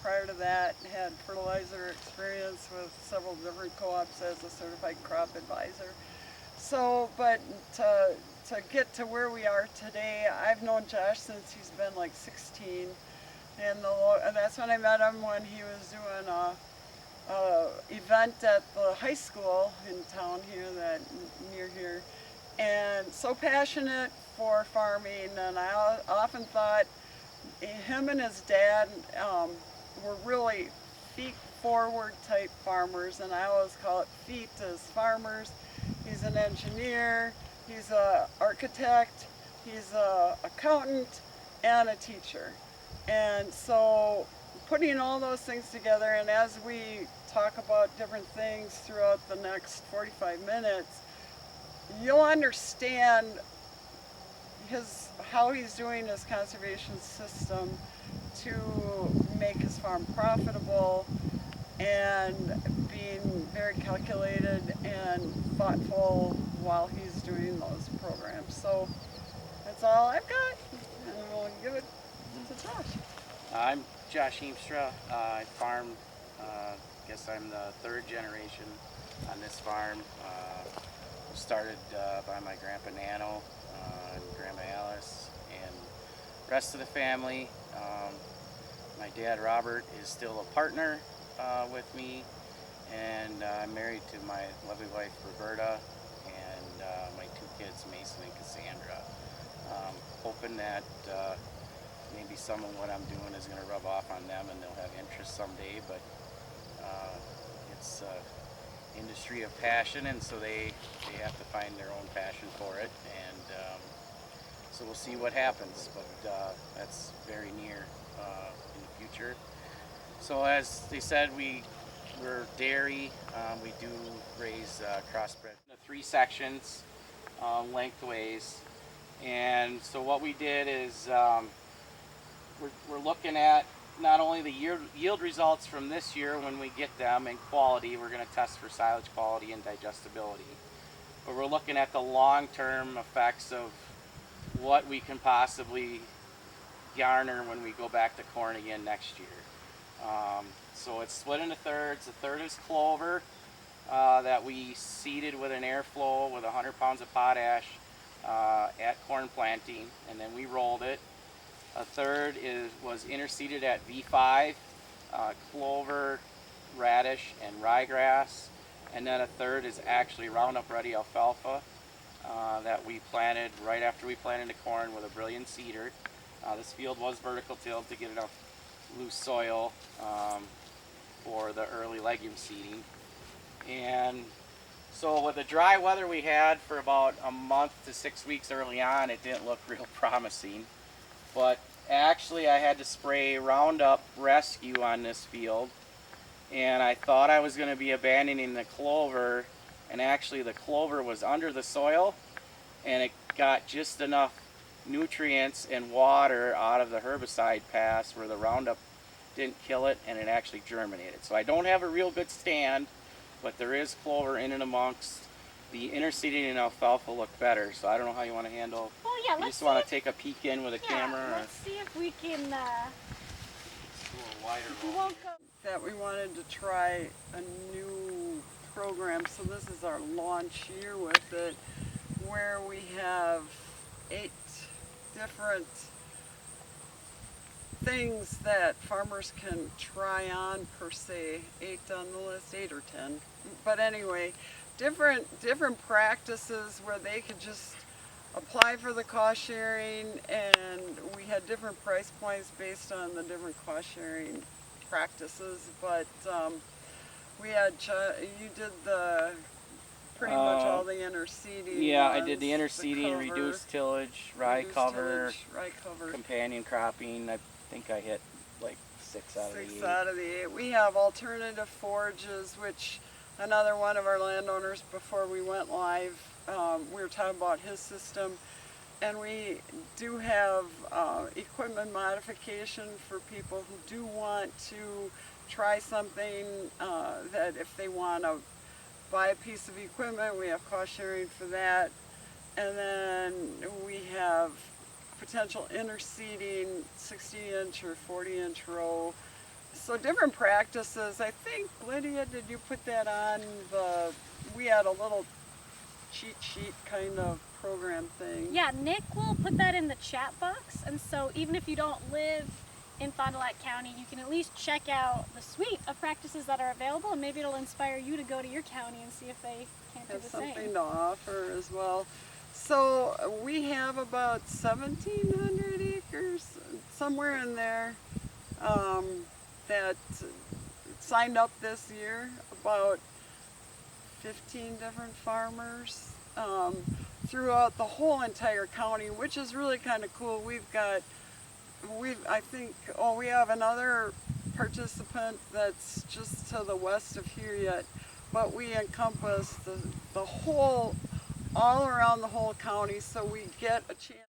prior to that, had fertilizer experience with several different co-ops as a certified crop advisor. So, but to get to where we are today, I've known Josh since he's been like 16, and that's when I met him when he was doing a event at the high school in town here, that near here, and so passionate for farming. And I often thought him and his dad were really feet forward type farmers, and I always call it feet as farmers. He's an engineer, he's an architect, he's an accountant, and a teacher. And so putting all those things together, and as we talk about different things throughout the next 45 minutes, you'll understand how he's doing his conservation system to make his farm profitable, and being very calculated and thoughtful while he's doing those programs. So that's all I've got, and we'll give it to Josh. I'm Josh Hiemstra. I farm, guess I'm the third generation on this farm. Started by my grandpa Nano and grandma Alice and the rest of the family. My dad Robert is still a partner with me, and I'm married to my lovely wife Roberta, and my two kids Mason and Cassandra. Hoping that maybe some of what I'm doing is going to rub off on them and they'll have interest someday, but it's industry of passion, and so they have to find their own passion for it, and so we'll see what happens, but that's very near in the future. So as they said, we're dairy. We do raise crossbred. 3 sections lengthways, and so what we did is we're looking at not only the yield results from this year when we get them and quality. We're going to test for silage quality and digestibility, but we're looking at the long-term effects of what we can possibly garner when we go back to corn again next year. So it's split into thirds. The third is clover that we seeded with an airflow with 100 pounds of potash at corn planting, and then we rolled it. A third was interseeded at V5, clover, radish, and ryegrass, and then a third is actually Roundup Ready alfalfa that we planted right after we planted the corn with a brilliant seeder. This field was vertical tilled to get enough loose soil for the early legume seeding. And so with the dry weather we had for about a month to 6 weeks early on, it didn't look real promising. But actually I had to spray Roundup Rescue on this field, and I thought I was going to be abandoning the clover, and actually the clover was under the soil, and it got just enough nutrients and water out of the herbicide pass where the Roundup didn't kill it, and it actually germinated. So I don't have a real good stand, but there is clover in and amongst. The interseeding and alfalfa look better, so I don't know how you want to handle. Well, yeah, you just want to take a peek in with a camera? Let's see if we can. It's a little wider. We won't go. That we wanted to try a new program, so this is our launch year with it, where we have 8 different things that farmers can try on per se. 8 on the list, 8 or 10. But anyway, different practices where they could just apply for the cost sharing, and we had different price points based on the different cost sharing practices. But we had you did the pretty much all the interseeding. Yeah, I did the interseeding, reduced tillage, rye cover, companion cropping. I think I hit like 6 out of the 8. 6 out of the 8. We have alternative forages, which another one of our landowners before we went live, we were talking about his system, and we do have equipment modification for people who do want to try something, that if they want to buy a piece of equipment, we have cost sharing for that. And then we have potential interseeding 60-inch or 40-inch row So different practices. I think, Lydia, did you put that on we had a little cheat sheet kind of program thing. Yeah, Nick will put that in the chat box, and so even if you don't live in Fond du Lac County, you can at least check out the suite of practices that are available, and maybe it'll inspire you to go to your county and see if they can't do Have the something same. to offer as well. So we have about 1,700 acres, somewhere in there, that signed up this year. About 15 different farmers throughout the whole entire county, which is really kind of cool. I think, we have another participant that's just to the west of here yet, but we encompass the whole, all around the whole county, so we get a chance.